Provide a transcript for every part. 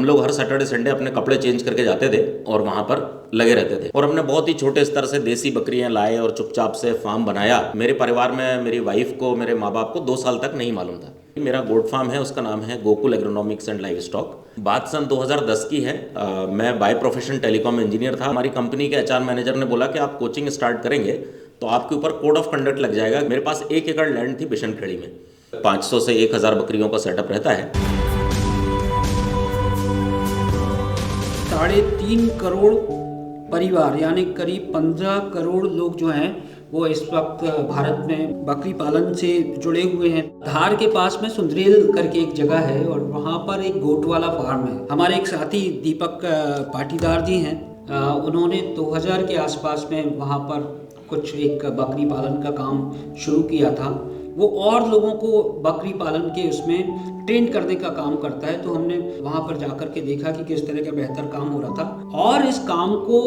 हम लोग हर Saturday Sunday अपने कपड़े चेंज करके जाते थे और वहाँ पर लगे रहते थे और हमने बहुत ही छोटे स्तर से देसी बकरियां लाए और चुपचाप से फार्म बनाया। मेरे परिवार में मेरी वाइफ को, मेरे माँ बाप को 2 साल तक नहीं मालूम था। मेरा गोट फार्म है, उसका नाम है Gokul agronomics and live stock. बात सन 2010 की है। मैं बाय प्रोफेशन टेलीकॉम इंजीनियर था। हमारी कंपनी के एचआर मैनेजर ने बोला कि आप कोचिंग स्टार्ट करेंगे तो आपके ऊपर कोड ऑफ कंडक्ट लग जाएगा। मेरे पास 1 एकड़ लैंड थी बिशनखेड़ी में। 500 से 1000 बकरियों का सेटअप रहता है। 3.5 करोड़ परिवार यानी करीब 15 करोड़ लोग जो हैं वो इस वक्त भारत में बकरी पालन से जुड़े हुए हैं। धार के पास में सुंदरेल करके एक जगह है और वहाँ पर एक गोट वाला फार्म है। हमारे एक साथी दीपक पाटीदार जी हैं, उन्होंने 2000 के आसपास में वहाँ पर कुछ एक बकरी पालन का काम शुरू किया था। वो और लोगों को बकरी पालन के उसमें ट्रेन करने का काम करता है। तो हमने वहाँ पर जाकर के देखा कि किस तरह का बेहतर काम हो रहा था और इस काम को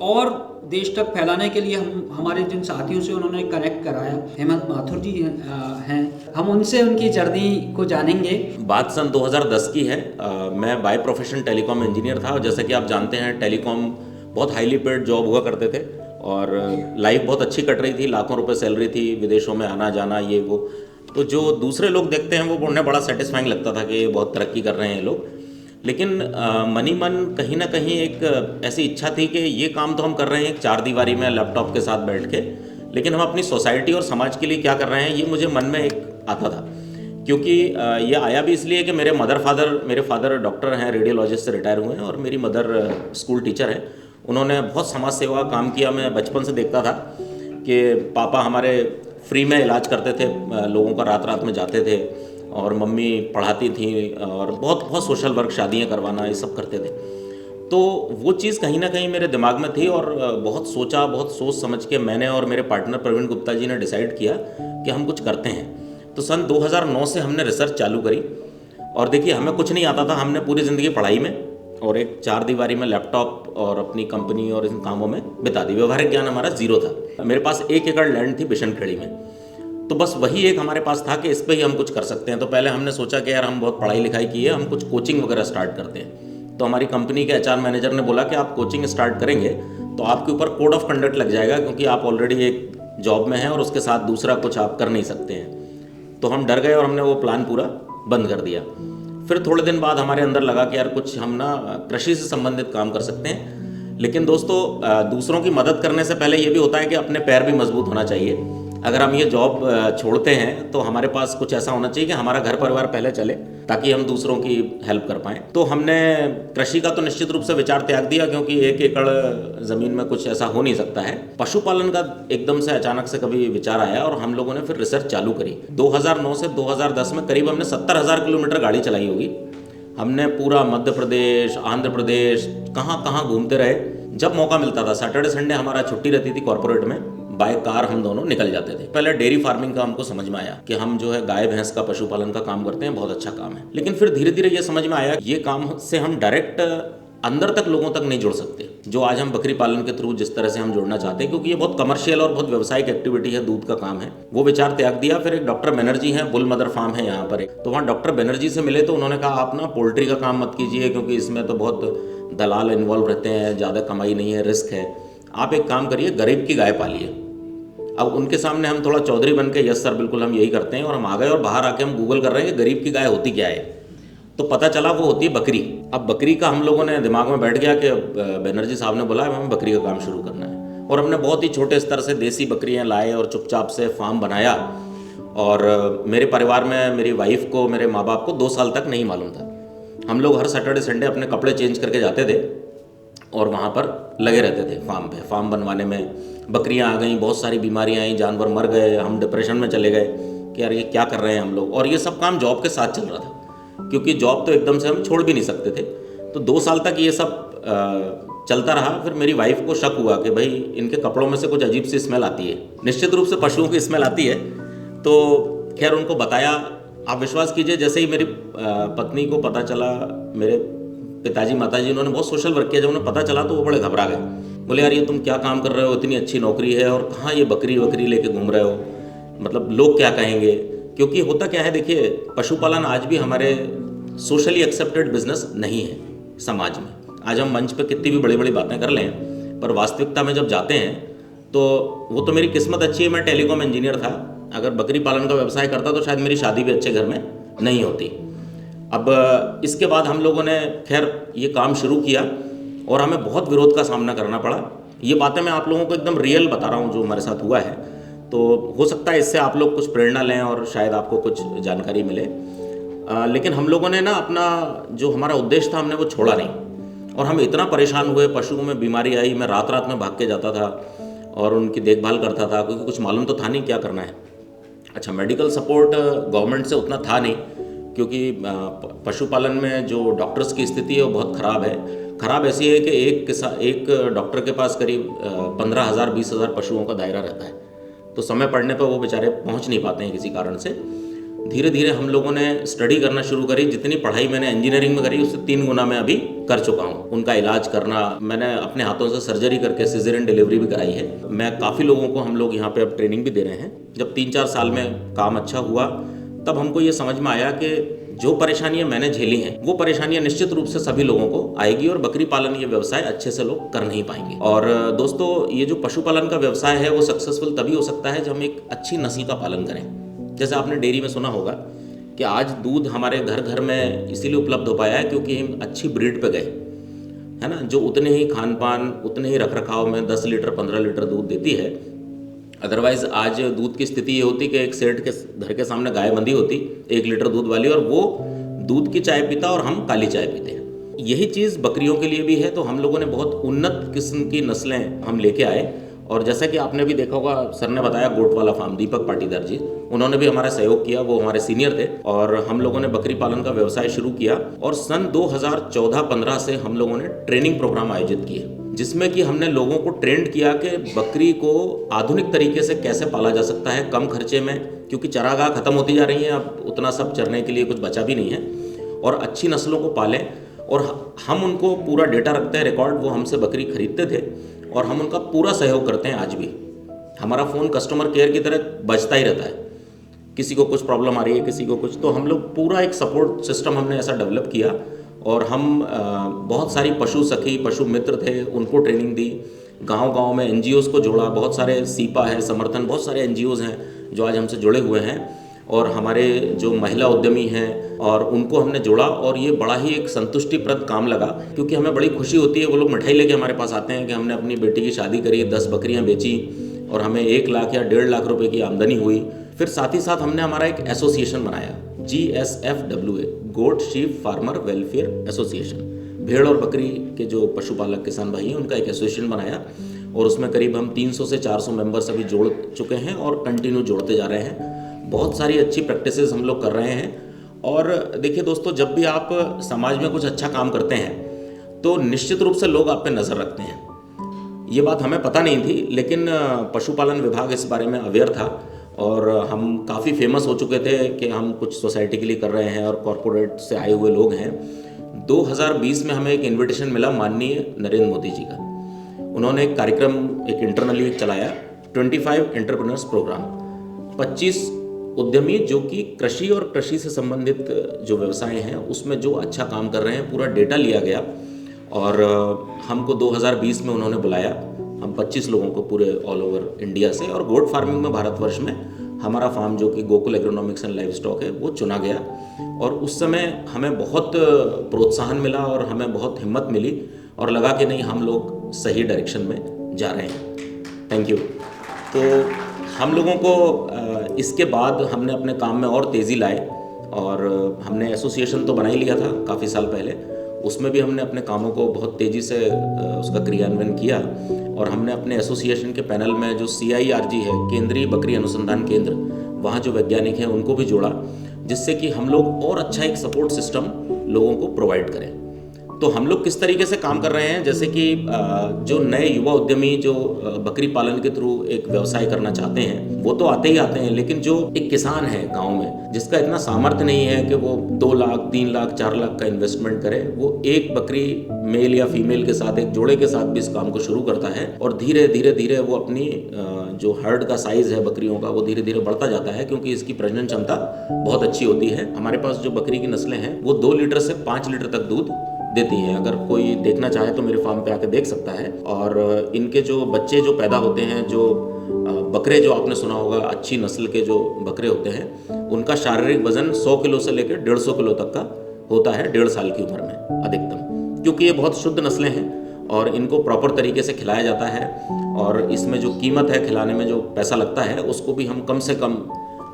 और देश तक फैलाने के लिए हमारे जिन साथियों से उन्होंने कनेक्ट कराया, हेमंत माथुर जी हैं, हम उनसे उनकी जर्नी को जानेंगे। बात सन 2010 की है। मैं बाय प्रोफेशन टेलीकॉम इंजीनियर था और जैसे कि आप जानते हैं टेलीकॉम बहुत हाईली पेड जॉब हुआ करते थे और लाइफ बहुत अच्छी कट रही थी, लाखों रुपए सैलरी थी, विदेशों में आना जाना ये वो। तो जो दूसरे लोग देखते हैं वो उन्हें बड़ा सेटिस्फाइंग लगता था कि बहुत तरक्की कर रहे हैं लोग। लेकिन मनी मन कहीं ना कहीं एक ऐसी इच्छा थी कि ये काम तो हम कर रहे हैं एक 4 दीवारी में लैपटॉप के साथ बैठ के, लेकिन हम अपनी सोसाइटी और समाज के लिए क्या कर रहे हैं ये मुझे मन में एक आता था। क्योंकि ये आया भी इसलिए कि मेरे फादर डॉक्टर हैं, रेडियोलॉजिस्ट से रिटायर हुए हैं और मेरी मदर स्कूल टीचर है। उन्होंने बहुत समाज सेवा काम किया। मैं बचपन से देखता था कि पापा हमारे फ्री में इलाज करते थे, लोगों का रात रात में जाते थे और मम्मी पढ़ाती थी और बहुत सोशल वर्क, शादियाँ करवाना, ये सब करते थे। तो वो चीज़ कहीं ना कहीं मेरे दिमाग में थी और बहुत सोच समझ के मैंने और मेरे पार्टनर प्रवीण गुप्ता जी ने डिसाइड किया कि हम कुछ करते हैं। तो सन 2009 से हमने रिसर्च चालू करी और देखिए हमें कुछ नहीं आता था। हमने पूरी ज़िंदगी पढ़ाई में और एक 4 दीवारी में लैपटॉप और अपनी कंपनी और इन कामों में बिता दी। व्यवहारिक ज्ञान हमारा जीरो था। मेरे पास 1 एकड़ लैंड थी बिशनखेड़ी में, तो बस वही एक हमारे पास था कि इस पे ही हम कुछ कर सकते हैं। तो पहले हमने सोचा कि यार हम बहुत पढ़ाई लिखाई की है, हम कुछ कोचिंग वगैरह स्टार्ट करते हैं। तो हमारी कंपनी के एचआर मैनेजर ने बोला कि आप कोचिंग स्टार्ट करेंगे तो आपके ऊपर कोड ऑफ कंडक्ट लग जाएगा, क्योंकि आप ऑलरेडी एक जॉब में हैं और उसके साथ दूसरा कुछ आप कर नहीं सकते हैं। तो हम डर गए और हमने वो प्लान पूरा बंद कर दिया। फिर थोड़े दिन बाद हमारे अंदर लगा कि यार कुछ हम ना कृषि से संबंधित काम कर सकते हैं। लेकिन दोस्तों, दूसरों की मदद करने से पहले ये भी होता है कि अपने पैर भी मजबूत होना चाहिए। अगर हम ये जॉब छोड़ते हैं तो हमारे पास कुछ ऐसा होना चाहिए कि हमारा घर परिवार पहले चले, ताकि हम दूसरों की हेल्प कर पाएँ। तो हमने कृषि का तो निश्चित रूप से विचार त्याग दिया, क्योंकि 1 एकड़ ज़मीन में कुछ ऐसा हो नहीं सकता है। पशुपालन का एकदम से अचानक से कभी विचार आया और हम लोगों ने फिर रिसर्च चालू करी। 2009 से 2010 में करीब हमने 70,000 किलोमीटर गाड़ी चलाई होगी। हमने पूरा मध्य प्रदेश, आंध्र प्रदेश, कहाँ कहाँ घूमते रहे। जब मौका मिलता था, सैटरडे संडे हमारा छुट्टी रहती थी कॉर्पोरेट में, बाय कार हम दोनों निकल जाते थे। पहले डेयरी फार्मिंग का हमको समझ में आया कि हम जो है गाय भैंस का पशुपालन का काम करते हैं, बहुत अच्छा काम है। लेकिन फिर धीरे धीरे ये समझ में आया ये काम से हम डायरेक्ट अंदर तक लोगों तक नहीं जुड़ सकते, जो आज हम बकरी पालन के थ्रू जिस तरह से हम जुड़ना चाहते हैं, क्योंकि ये बहुत कमर्शियल और बहुत व्यावसायिक एक्टिविटी है, दूध का काम है। वो विचार त्याग दिया। फिर एक डॉक्टर बनर्जी हैं, बुल मदर फार्म है यहाँ पर एक, तो वहाँ डॉक्टर बनर्जी से मिले तो उन्होंने कहा आप ना पोल्ट्री का काम मत कीजिए, क्योंकि इसमें तो बहुत दलाल इन्वॉल्व रहते हैं, ज़्यादा कमाई नहीं है, रिस्क है। आप एक काम करिए, गरीब की गाय पालिए। अब उनके सामने हम थोड़ा चौधरी बन के यस सर बिल्कुल हम यही करते हैं, और हम आ गए और बाहर आके हम गूगल कर रहे हैं कि गरीब की गाय होती क्या है। तो पता चला वो होती है बकरी। अब बकरी का हम लोगों ने दिमाग में बैठ गया कि बनर्जी साहब ने बोला हमें बकरी का काम शुरू करना है, और हमने बहुत ही छोटे स्तर से देसी बकरियां लाए और चुपचाप से फार्म बनाया। और मेरे परिवार में मेरी वाइफ को, मेरे माँ बाप को 2 साल तक नहीं मालूम था। हम लोग हर सैटरडे संडे अपने कपड़े चेंज करके जाते थे और वहाँ पर लगे रहते थे फार्म पे। फार्म बनवाने में बकरियाँ आ गई, बहुत सारी बीमारियाँ आई, जानवर मर गए, हम डिप्रेशन में चले गए कि यार ये क्या कर रहे हैं हम लोग। और ये सब काम जॉब के साथ चल रहा था, क्योंकि जॉब तो एकदम से हम छोड़ भी नहीं सकते थे। तो 2 साल तक ये सब चलता रहा। फिर मेरी वाइफ को शक हुआ कि भाई इनके कपड़ों में से कुछ अजीब सी स्मेल आती है, निश्चित रूप से पशुओं की स्मेल आती है। तो खैर उनको बताया। आप विश्वास कीजिए, जैसे ही मेरी पत्नी को पता चला, मेरे पिताजी माताजी उन्होंने बहुत सोशल वर्क किया, जब उन्हें पता चला तो वो बड़े घबरा गए। बोले यार ये तुम क्या काम कर रहे हो, इतनी अच्छी नौकरी है और कहाँ ये बकरी वकरी लेके घूम रहे हो, मतलब लोग क्या कहेंगे। क्योंकि होता क्या है, देखिए पशुपालन आज भी हमारे सोशली एक्सेप्टेड बिजनेस नहीं है समाज में। आज हम मंच पे कितनी भी बड़ी बड़ी बातें कर लें, पर वास्तविकता में जब जाते हैं तो वो तो मेरी किस्मत अच्छी है, मैं टेलीकॉम इंजीनियर था। अगर बकरी पालन का व्यवसाय करता तो शायद मेरी शादी भी अच्छे घर में नहीं होती। अब इसके बाद हम लोगों ने खैर ये काम शुरू किया और हमें बहुत विरोध का सामना करना पड़ा। ये बातें मैं आप लोगों को एकदम रियल बता रहा हूँ जो हमारे साथ हुआ है, तो हो सकता है इससे आप लोग कुछ प्रेरणा लें और शायद आपको कुछ जानकारी मिले। लेकिन हम लोगों ने ना अपना जो हमारा उद्देश्य था हमने वो छोड़ा नहीं, और हम इतना परेशान हुए, पशुओं में बीमारी आई, मैं रात रात में भाग के जाता था और उनकी देखभाल करता था, क्योंकि कुछ मालूम तो था नहीं क्या करना है। अच्छा, मेडिकल सपोर्ट गवर्नमेंट से उतना था नहीं, क्योंकि पशुपालन में जो डॉक्टर्स की स्थिति है वो बहुत ख़राब है। ख़राब ऐसी है कि एक डॉक्टर के पास करीब 15,000 20,000 पशुओं का दायरा रहता है, तो समय पड़ने पर वो बेचारे पहुंच नहीं पाते हैं किसी कारण से। धीरे धीरे हम लोगों ने स्टडी करना शुरू करी। जितनी पढ़ाई मैंने इंजीनियरिंग में करी उससे 3 गुना मैं अभी कर चुका हूँ। उनका इलाज करना, मैंने अपने हाथों से सर्जरी करके सिजेरियन डिलीवरी भी कराई है। मैं काफ़ी लोगों को हम लोग यहाँ पे अब ट्रेनिंग भी दे रहे हैं। जब 3-4 साल में काम अच्छा हुआ तब हमको ये समझ में आया कि जो परेशानियां मैंने झेली हैं वो परेशानियां निश्चित रूप से सभी लोगों को आएगी, और बकरी पालन ये व्यवसाय अच्छे से लोग कर नहीं पाएंगे। और दोस्तों, ये जो पशुपालन का व्यवसाय है वो सक्सेसफुल तभी हो सकता है जब हम एक अच्छी नस्ल का पालन करें। जैसे आपने डेयरी में सुना होगा कि आज दूध हमारे घर घर में इसीलिए उपलब्ध हो पाया है क्योंकि हम अच्छी ब्रीड पे गए, है ना, जो उतने ही खान पान उतने ही रख रखाव में 10 लीटर 15 लीटर दूध देती है। अदरवाइज़ आज दूध की स्थिति ये होती कि एक सेठ के घर के सामने गाय बंधी होती 1 लीटर दूध वाली, और वो दूध की चाय पीता और हम काली चाय पीते हैं। यही चीज़ बकरियों के लिए भी है। तो हम लोगों ने बहुत उन्नत किस्म की नस्लें हम लेके आए, और जैसा कि आपने भी देखा होगा, सर ने बताया गोट वाला फार्म, दीपक पाटीदार जी, उन्होंने भी हमारा सहयोग किया, वो हमारे सीनियर थे, और हम लोगों ने बकरी पालन का व्यवसाय शुरू किया। और सन 2014-15 से हम लोगों ने ट्रेनिंग प्रोग्राम आयोजित किए, जिसमें कि हमने लोगों को ट्रेंड किया कि बकरी को आधुनिक तरीके से कैसे पाला जा सकता है कम खर्चे में, क्योंकि चरागाह खत्म होती जा रही हैं, अब उतना सब चरने के लिए कुछ बचा भी नहीं है, और अच्छी नस्लों को पालें। और हम उनको पूरा डेटा रखते हैं, रिकॉर्ड, वो हमसे बकरी खरीदते थे और हम उनका पूरा सहयोग करते हैं। आज भी हमारा फ़ोन कस्टमर केयर की तरह बजता ही रहता है, किसी को कुछ प्रॉब्लम आ रही है, किसी को कुछ, तो हम लोग पूरा एक सपोर्ट सिस्टम हमने ऐसा डेवलप किया। और हम बहुत सारी पशु सखी, पशु मित्र थे, उनको ट्रेनिंग दी, गांव-गांव में एनजीओज़ को जोड़ा, बहुत सारे सीपा है, समर्थन, बहुत सारे एनजीओज़ हैं जो आज हमसे जुड़े हुए हैं, और हमारे जो महिला उद्यमी हैं और उनको हमने जोड़ा। और ये बड़ा ही एक संतुष्टिप्रद काम लगा, क्योंकि हमें बड़ी खुशी होती है। वो लोग मिठाई लेके हमारे पास आते हैं कि हमने अपनी बेटी की शादी करी, 10 बकरियां बेची और हमें 1 लाख या 1.5 लाख रुपए की आमदनी हुई। फिर साथ ही साथ हमने हमारा एक एसोसिएशन बनाया, GSFWA, goat sheep farmer welfare association. भेड़ और बकरी के जो पशुपालक किसान भाई हैं उनका एक एसोसिएशन बनाया, और उसमें करीब हम 300 से 400 मेंबर्स अभी जोड़ चुके हैं और कंटिन्यू जोड़ते जा रहे हैं। बहुत सारी अच्छी प्रैक्टिसेस हम लोग कर रहे हैं। और देखिए दोस्तों, जब भी आप समाज में कुछ अच्छा काम करते हैं तो निश्चित रूप से लोग आप पे नज़र रखते हैं। ये बात हमें पता नहीं थी, लेकिन पशुपालन विभाग इस बारे में अवेयर था, और हम काफ़ी फेमस हो चुके थे कि हम कुछ सोसाइटी के लिए कर रहे हैं और कॉरपोरेट से आए हुए लोग हैं। 2020 में हमें एक इन्विटेशन मिला माननीय नरेंद्र मोदी जी का। उन्होंने एक कार्यक्रम एक इंटरनली चलाया, 25 एंटरप्रेन्योर्स प्रोग्राम, 25 उद्यमी जो कि कृषि और कृषि से संबंधित जो व्यवसाय हैं उसमें जो अच्छा काम कर रहे हैं, पूरा डेटा लिया गया। और हमको 2020 में उन्होंने बुलाया, हम 25 लोगों को पूरे ऑल ओवर इंडिया से, और गोट फार्मिंग में भारतवर्ष में हमारा फार्म जो कि Gokul agronomics and live stock है वो चुना गया। और उस समय हमें बहुत प्रोत्साहन मिला और हमें बहुत हिम्मत मिली, और लगा कि नहीं, हम लोग सही डायरेक्शन में जा रहे हैं। Thank you. तो हम लोगों को इसके बाद हमने अपने काम में और तेज़ी लाए, और हमने एसोसिएशन तो बना ही लिया था काफ़ी साल पहले, उसमें भी हमने अपने कामों को बहुत तेज़ी से उसका क्रियान्वयन किया। और हमने अपने एसोसिएशन के पैनल में जो CIRG है, केंद्रीय बकरी अनुसंधान केंद्र, वहाँ जो वैज्ञानिक हैं उनको भी जोड़ा, जिससे कि हम लोग और अच्छा एक सपोर्ट सिस्टम लोगों को प्रोवाइड करें। तो हम लोग किस तरीके से काम कर रहे हैं, जैसे कि जो नए युवा उद्यमी जो बकरी पालन के थ्रू एक व्यवसाय करना चाहते हैं वो तो आते ही आते हैं, लेकिन जो एक किसान है गांव में जिसका इतना सामर्थ्य नहीं है कि वो 2 लाख 3 लाख 4 लाख का इन्वेस्टमेंट करे, वो एक बकरी मेल या फीमेल के साथ, एक जोड़े के साथ भी इस काम को शुरू करता है और धीरे धीरे धीरे वो अपनी जो हर्ड का साइज है बकरियों का वो धीरे धीरे बढ़ता जाता है, क्योंकि इसकी प्रजनन क्षमता बहुत अच्छी होती है। हमारे पास जो बकरी की नस्लें हैं वो 2 लीटर से 5 लीटर तक दूध देती हैं। अगर कोई देखना चाहे तो मेरे फार्म पे आके देख सकता है। और इनके जो बच्चे जो पैदा होते हैं, जो बकरे जो आपने सुना होगा अच्छी नस्ल के जो बकरे होते हैं, उनका शारीरिक वजन 100 किलो से लेकर 150 किलो तक का होता है 1.5 साल की उम्र में अधिकतम, क्योंकि ये बहुत शुद्ध नस्लें हैं और इनको प्रॉपर तरीके से खिलाया जाता है। और इसमें जो कीमत है, खिलाने में जो पैसा लगता है, उसको भी हम कम से कम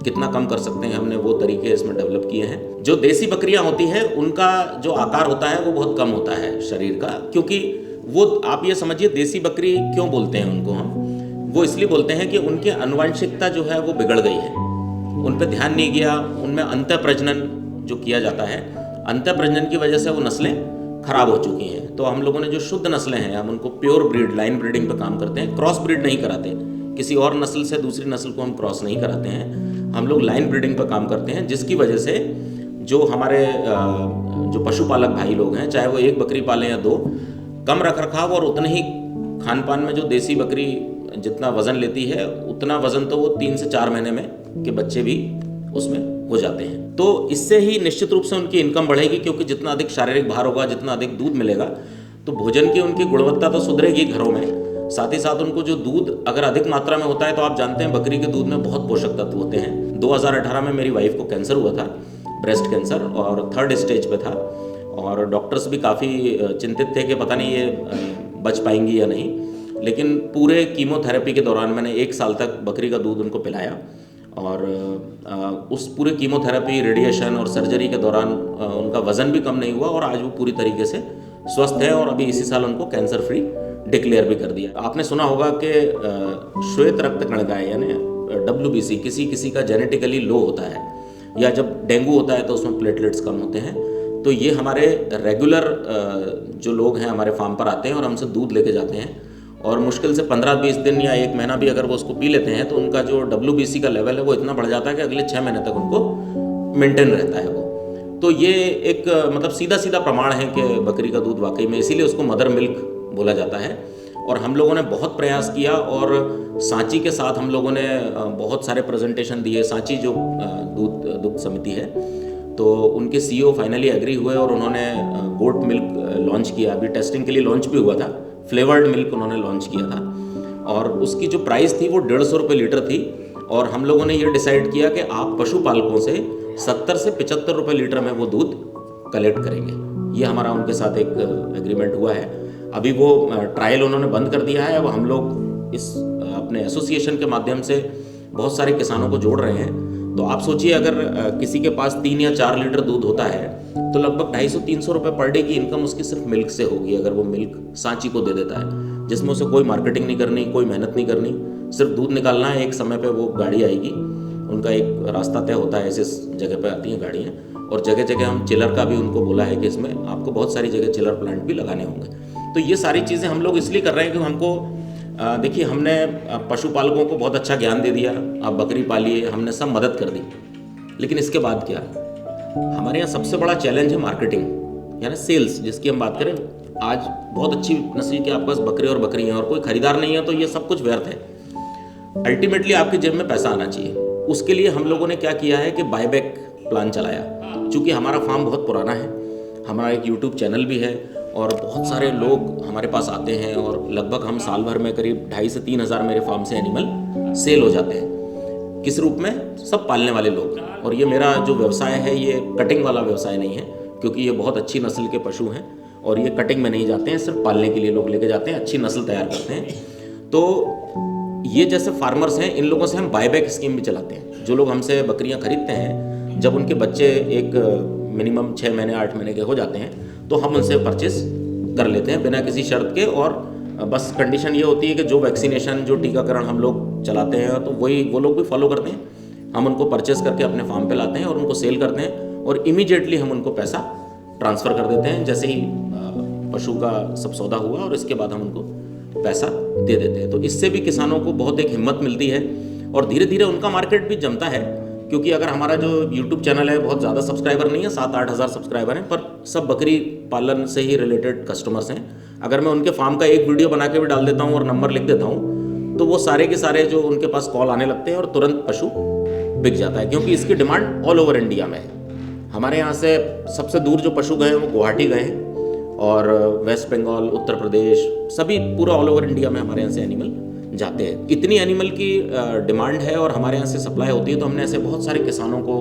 कितना कम कर सकते हैं, हमने वो तरीके इसमें डेवलप किए हैं। जो देसी बकरियां होती हैं उनका जो आकार होता है वो बहुत कम होता है शरीर का, क्योंकि वो आप ये समझिए देसी बकरी क्यों बोलते हैं उनको हम, वो इसलिए बोलते हैं कि उनकी आनुवंशिकता जो है वो बिगड़ गई है, उन पर ध्यान नहीं गया, उनमें अंतः प्रजनन जो किया जाता है, अंतः प्रजनन की वजह से वो नस्लें खराब हो चुकी हैं। तो हम लोगों ने जो शुद्ध नस्लें हैं हम उनको प्योर ब्रीड, लाइन ब्रीडिंग पे काम करते हैं, क्रॉस ब्रीड नहीं कराते, किसी और नस्ल से दूसरी नस्ल को हम क्रॉस नहीं कराते हैं, हम लोग लाइन ब्रीडिंग पर काम करते हैं, जिसकी वजह से जो हमारे जो पशुपालक भाई लोग हैं, चाहे वो 1 बकरी पालें या 2, कम रख रखाव और उतने ही खान पान में जो देसी बकरी जितना वज़न लेती है उतना वज़न तो वो 3 से 4 महीने में के बच्चे भी उसमें हो जाते हैं। तो इससे ही निश्चित रूप से उनकी इनकम बढ़ेगी, क्योंकि जितना अधिक शारीरिक भार होगा, जितना अधिक दूध मिलेगा, तो भोजन की उनकी गुणवत्ता तो सुधरेगी घरों में, साथ ही साथ उनको जो दूध अगर अधिक मात्रा में होता है, तो आप जानते हैं बकरी के दूध में बहुत पोषक तत्व होते हैं। 2018 में मेरी वाइफ को कैंसर हुआ था, ब्रेस्ट कैंसर, और 3rd स्टेज पे था, और डॉक्टर्स भी काफ़ी चिंतित थे कि पता नहीं ये बच पाएंगी या नहीं। लेकिन पूरे कीमोथेरेपी के दौरान मैंने 1 साल तक बकरी का दूध उनको पिलाया, और उस पूरे कीमोथेरेपी, रेडिएशन और सर्जरी के दौरान उनका वज़न भी कम नहीं हुआ और आज वो पूरी तरीके से स्वस्थ है, और अभी इसी साल उनको कैंसर फ्री डिक्लेयर भी कर दिया। आपने सुना होगा कि श्वेत रक्त कणिकाएं यानी WBC किसी का जेनेटिकली लो होता है, या जब डेंगू होता है तो उसमें प्लेटलेट्स कम होते हैं। तो ये हमारे रेगुलर जो लोग हैं हमारे फार्म पर आते हैं और हमसे दूध लेके जाते हैं, और मुश्किल से 15-20 दिन या 1 महीना भी अगर वो उसको पी लेते हैं तो उनका जो WBC का लेवल है वो इतना बढ़ जाता है कि अगले 6 महीने तक उनको मेंटेन रहता है वो। तो ये एक मतलब सीधा सीधा प्रमाण है कि बकरी का दूध वाकई में, इसीलिए उसको मदर मिल्क बोला जाता है। और हम लोगों ने बहुत प्रयास किया, और सांची के साथ हम लोगों ने बहुत सारे प्रेजेंटेशन दिए। सांची जो दुग्ध समिति है, तो उनके CEO फाइनली एग्री हुए और उन्होंने गोट मिल्क लॉन्च किया। अभी टेस्टिंग के लिए लॉन्च भी हुआ था, फ्लेवर्ड मिल्क उन्होंने लॉन्च किया था, और उसकी जो प्राइस थी वो 150 रुपये लीटर थी। और हम लोगों ने ये डिसाइड किया कि आप पशुपालकों से 70 से 75 रुपये लीटर में वो दूध कलेक्ट करेंगे। ये हमारा उनके साथ एक एग्रीमेंट हुआ है। अभी वो ट्रायल उन्होंने बंद कर दिया है। अब हम लोग इस अपने एसोसिएशन के माध्यम से बहुत सारे किसानों को जोड़ रहे हैं। तो आप सोचिए, अगर किसी के पास 3 या 4 लीटर दूध होता है तो लगभग 250-300 रुपये पर डे की इनकम उसकी सिर्फ मिल्क से होगी, अगर वो मिल्क सांची को दे देता है, जिसमें उसे कोई मार्केटिंग नहीं करनी, कोई मेहनत नहीं करनी, सिर्फ दूध निकालना है। एक समय पे वो गाड़ी आएगी, उनका एक रास्ता तय होता है, ऐसे जगह पे आती हैं गाड़ियाँ, और जगह जगह हम चिलर का भी उनको बोला है कि इसमें आपको बहुत सारी जगह चिलर प्लांट भी लगाने होंगे। तो ये सारी चीज़ें हम लोग इसलिए कर रहे हैं कि हमको देखिए, हमने पशुपालकों को बहुत अच्छा ज्ञान दे दिया, आप बकरी पालिए, हमने सब मदद कर दी, लेकिन इसके बाद क्या? हमारे यहाँ सबसे बड़ा चैलेंज है मार्केटिंग, यानी सेल्स, जिसकी हम बात करें। आज बहुत अच्छी नस्ल के आपके पास बकरे और बकरी हैं और कोई खरीदार नहीं है, तो ये सब कुछ व्यर्थ है। अल्टीमेटली आपकी जेब में पैसा आना चाहिए। उसके लिए हम लोगों ने क्या किया है कि बायबैक प्लान चलाया। चूँकि हमारा फार्म बहुत पुराना है, हमारा एक यूट्यूब चैनल भी है, और बहुत सारे लोग हमारे पास आते हैं, और लगभग हम साल भर में करीब 2,500 से 3,000 मेरे फार्म से एनिमल सेल हो जाते हैं। किस रूप में? सब पालने वाले लोग। और ये मेरा जो व्यवसाय है ये कटिंग वाला व्यवसाय नहीं है, क्योंकि ये बहुत अच्छी नस्ल के पशु हैं और ये कटिंग में नहीं जाते हैं, सिर्फ पालने के लिए लोग लेके जाते हैं, अच्छी नस्ल तैयार करते हैं। तो ये जैसे फार्मर्स हैं, इन लोगों से हम बायबैक स्कीम भी चलाते हैं। जो लोग हमसे बकरियाँ खरीदते हैं, जब उनके बच्चे एक मिनिमम 6 महीने 8 महीने के हो जाते हैं, तो हम उनसे परचेस कर लेते हैं बिना किसी शर्त के। और बस कंडीशन ये होती है कि जो वैक्सीनेशन, जो टीकाकरण हम लोग चलाते हैं, तो वही वो लोग भी फॉलो करते हैं। हम उनको परचेस करके अपने फार्म पे लाते हैं और उनको सेल करते हैं, और इमीडिएटली हम उनको पैसा ट्रांसफ़र कर देते हैं। जैसे ही पशु का सब सौदा हुआ और इसके बाद हम उनको पैसा दे देते हैं। तो इससे भी किसानों को बहुत एक हिम्मत मिलती है और धीरे धीरे उनका मार्केट भी जमता है, क्योंकि अगर हमारा जो यूट्यूब चैनल है बहुत ज़्यादा सब्सक्राइबर नहीं है, 7-8 हज़ार सब्सक्राइबर हैं, पर सब बकरी पालन से ही रिलेटेड कस्टमर्स हैं। अगर मैं उनके फार्म का एक वीडियो बना के भी डाल देता हूँ और नंबर लिख देता हूँ तो वो सारे के सारे जो उनके पास कॉल आने लगते हैं और तुरंत पशु बिक जाता है, क्योंकि इसकी डिमांड ऑल ओवर इंडिया में है। हमारे यहाँ से सबसे दूर जो पशु गए हैं वो गुवाहाटी गए हैं और वेस्ट बंगाल, उत्तर प्रदेश, सभी पूरा ऑल ओवर इंडिया में हमारे यहाँ से एनिमल जाते हैं। इतनी एनिमल की डिमांड है और हमारे यहाँ से सप्लाई होती है, तो हमने ऐसे बहुत सारे किसानों को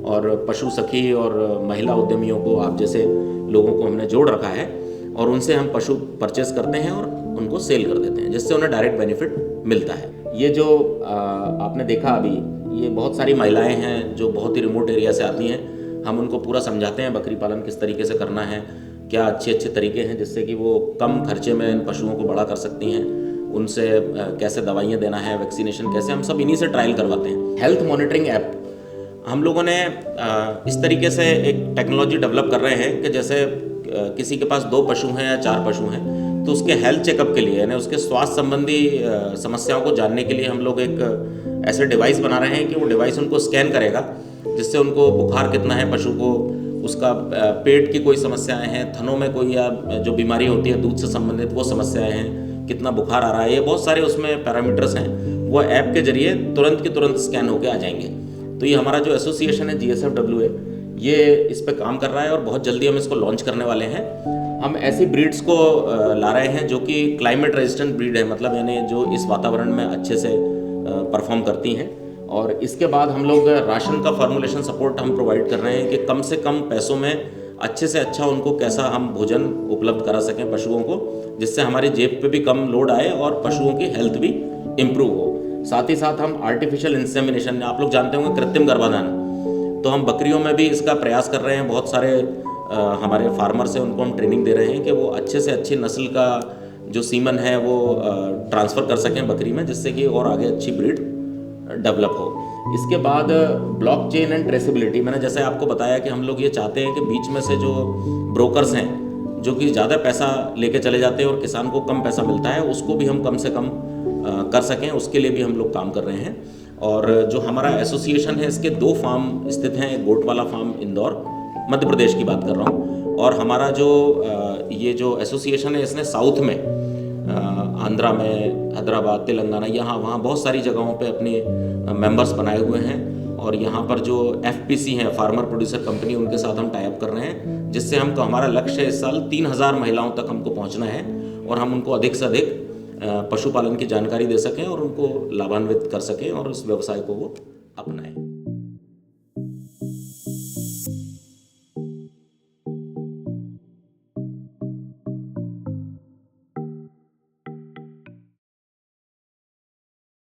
और पशु सखी और महिला उद्यमियों को, आप जैसे लोगों को हमने जोड़ रखा है और उनसे हम पशु परचेस करते हैं और उनको सेल कर देते हैं, जिससे उन्हें डायरेक्ट बेनिफिट मिलता है। ये जो आपने देखा अभी, ये बहुत सारी महिलाएं हैं जो बहुत ही रिमोट एरिया से आती हैं। हम उनको पूरा समझाते हैं बकरी पालन किस तरीके से करना है, क्या अच्छे अच्छे तरीके हैं जिससे कि वो कम खर्चे में इन पशुओं को बड़ा कर सकती हैं, उनसे कैसे दवाइयाँ देना है, वैक्सीनेशन कैसे, हम सब इन्हीं से ट्रायल करवाते हैं। हेल्थ मॉनिटरिंग ऐप हम लोगों ने इस तरीके से एक टेक्नोलॉजी डेवलप कर रहे हैं कि जैसे किसी के पास 2 पशु हैं या 4 पशु हैं, तो उसके हेल्थ चेकअप के लिए, यानी उसके स्वास्थ्य संबंधी समस्याओं को जानने के लिए हम लोग एक ऐसे डिवाइस बना रहे हैं कि वो डिवाइस उनको स्कैन करेगा, जिससे उनको बुखार कितना है पशु को, उसका पेट की कोई समस्याएं हैं, थनों में कोई या जो बीमारी होती है दूध से संबंधित वो समस्याएं हैं, कितना बुखार आ रहा है, ये बहुत सारे उसमें पैरामीटर्स हैं, वो ऐप के जरिए तुरंत के तुरंत स्कैन होके आ जाएंगे। तो ये हमारा जो एसोसिएशन है GSFWA, ये इस पे काम कर रहा है और बहुत जल्दी हम इसको लॉन्च करने वाले हैं। हम ऐसी ब्रीड्स को ला रहे हैं जो कि क्लाइमेट रेजिस्टेंट ब्रीड है, मतलब यानी जो इस वातावरण में अच्छे से परफॉर्म करती हैं। और इसके बाद हम लोग राशन का फार्मूलेशन सपोर्ट हम प्रोवाइड कर रहे हैं कि कम से कम पैसों में अच्छे से अच्छा उनको कैसा हम भोजन उपलब्ध करा सकें पशुओं को, जिससे हमारी जेब पे भी कम लोड आए और पशुओं की हेल्थ भी इम्प्रूव हो। साथ ही साथ हम आर्टिफिशियल इंसेमिनेशन, आप लोग जानते होंगे कृत्रिम गर्भाधान, तो हम बकरियों में भी इसका प्रयास कर रहे हैं। बहुत सारे हमारे फार्मर्स हैं, उनको हम ट्रेनिंग दे रहे हैं कि वो अच्छे से अच्छी नस्ल का जो सीमन है वो ट्रांसफ़र कर सकें बकरी में, जिससे कि और आगे अच्छी ब्रीड डेवलप हो। इसके बाद ब्लॉकचेन एंड ट्रेसेबिलिटी, मैंने जैसे आपको बताया कि हम लोग ये चाहते हैं कि बीच में से जो ब्रोकर्स हैं जो कि ज़्यादा पैसा लेके चले जाते हैं और किसान को कम पैसा मिलता है, उसको भी हम कम से कम कर सकें, उसके लिए भी हम लोग काम कर रहे हैं। और जो हमारा एसोसिएशन है, इसके 2 फार्म स्थित हैं, एक गोट वाला फार्म इंदौर, मध्य प्रदेश की बात कर रहा हूँ, और हमारा जो ये जो एसोसिएशन है इसने साउथ में आंध्रा में, हैदराबाद, तेलंगाना, यहाँ वहाँ बहुत सारी जगहों पे अपने मेंबर्स बनाए हुए हैं। और यहाँ पर जो FPC हैं, फार्मर प्रोड्यूसर कंपनी, उनके साथ हम टाई अप कर रहे हैं, जिससे हमको हमारा लक्ष्य है इस साल 3000 महिलाओं तक हमको पहुँचना है और हम उनको अधिक से अधिक पशुपालन की जानकारी दे सकें और उनको लाभान्वित कर सकें और उस व्यवसाय को वो अपनाएं।